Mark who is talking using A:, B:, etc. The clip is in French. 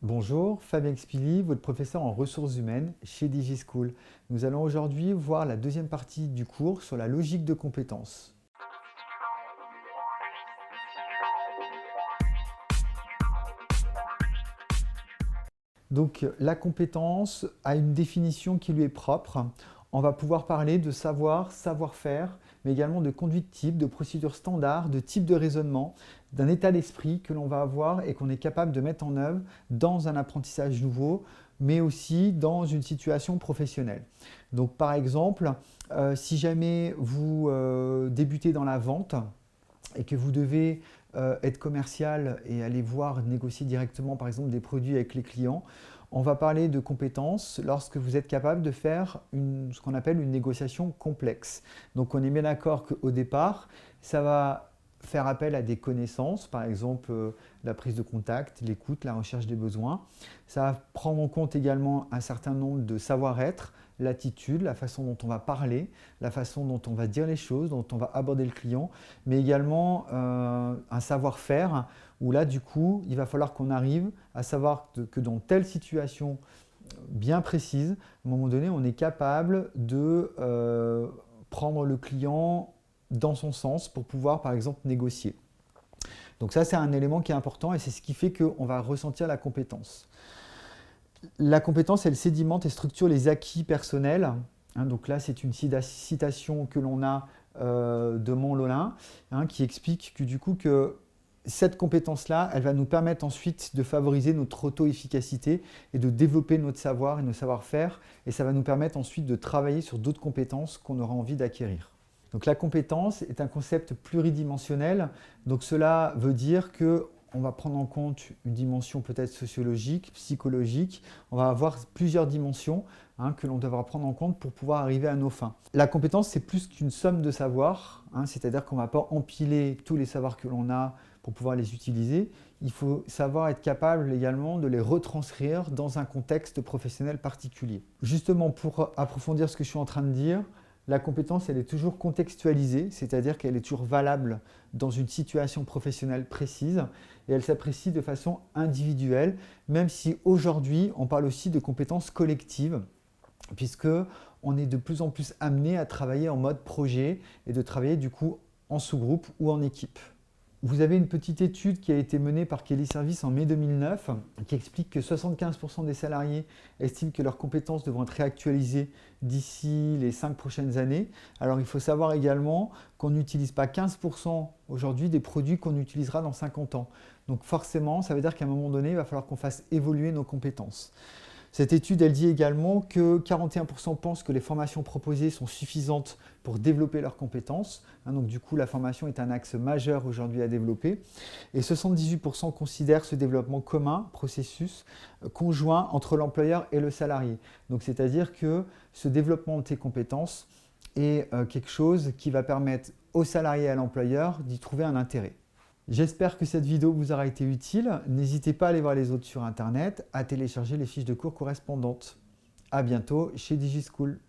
A: Bonjour, Fabien Expili, votre professeur en ressources humaines chez DigiSchool. Nous allons aujourd'hui voir la deuxième partie du cours sur la logique de compétences. Donc la compétence a une définition qui lui est propre. On va pouvoir parler de savoir, savoir-faire, mais également de conduite type, de procédure standard, de type de raisonnement, d'un état d'esprit que l'on va avoir et qu'on est capable de mettre en œuvre dans un apprentissage nouveau, mais aussi dans une situation professionnelle. Donc par exemple, si jamais vous débutez dans la vente et que vous devez être commercial et aller voir, négocier directement par exemple des produits avec les clients, on va parler de compétences lorsque vous êtes capable de faire ce qu'on appelle une négociation complexe. Donc on est bien d'accord qu'au départ, ça va faire appel à des connaissances, par exemple la prise de contact, l'écoute, la recherche des besoins. Ça va prendre en compte également un certain nombre de savoir-être, l'attitude, la façon dont on va parler, la façon dont on va dire les choses, dont on va aborder le client, mais également un savoir-faire où là, du coup, il va falloir qu'on arrive à savoir que dans telle situation bien précise, à un moment donné, on est capable de prendre le client dans son sens pour pouvoir, par exemple, négocier. Donc ça, c'est un élément qui est important et c'est ce qui fait qu'on va ressentir la compétence. La compétence, elle sédimente et structure les acquis personnels. Donc là, c'est une citation que l'on a de Montlolin, qui explique que du coup que cette compétence-là, elle va nous permettre ensuite de favoriser notre auto-efficacité et de développer notre savoir et nos savoir-faire. Et ça va nous permettre ensuite de travailler sur d'autres compétences qu'on aura envie d'acquérir. Donc la compétence est un concept pluridimensionnel. Donc cela veut dire que on va prendre en compte une dimension peut-être sociologique, psychologique. On va avoir plusieurs dimensions que l'on devra prendre en compte pour pouvoir arriver à nos fins. La compétence, c'est plus qu'une somme de savoirs, c'est-à-dire qu'on ne va pas empiler tous les savoirs que l'on a pour pouvoir les utiliser. Il faut savoir être capable également de les retranscrire dans un contexte professionnel particulier. Justement, pour approfondir ce que je suis en train de dire, la compétence, elle est toujours contextualisée, c'est-à-dire qu'elle est toujours valable dans une situation professionnelle précise et elle s'apprécie de façon individuelle, même si aujourd'hui, on parle aussi de compétences collectives, puisque on est de plus en plus amené à travailler en mode projet et de travailler du coup en sous-groupe ou en équipe. Vous avez une petite étude qui a été menée par Kelly Service en mai 2009 qui explique que 75% des salariés estiment que leurs compétences devront être réactualisées d'ici les 5 prochaines années. Alors il faut savoir également qu'on n'utilise pas 15% aujourd'hui des produits qu'on utilisera dans 50 ans. Donc forcément, ça veut dire qu'à un moment donné, il va falloir qu'on fasse évoluer nos compétences. Cette étude, elle dit également que 41% pensent que les formations proposées sont suffisantes pour développer leurs compétences. Donc du coup, la formation est un axe majeur aujourd'hui à développer. Et 78% considèrent ce développement commun, processus conjoint entre l'employeur et le salarié. Donc c'est-à-dire que ce développement de tes compétences est quelque chose qui va permettre au salarié et à l'employeur d'y trouver un intérêt. J'espère que cette vidéo vous aura été utile. N'hésitez pas à aller voir les autres sur Internet, à télécharger les fiches de cours correspondantes. À bientôt chez DigiSchool.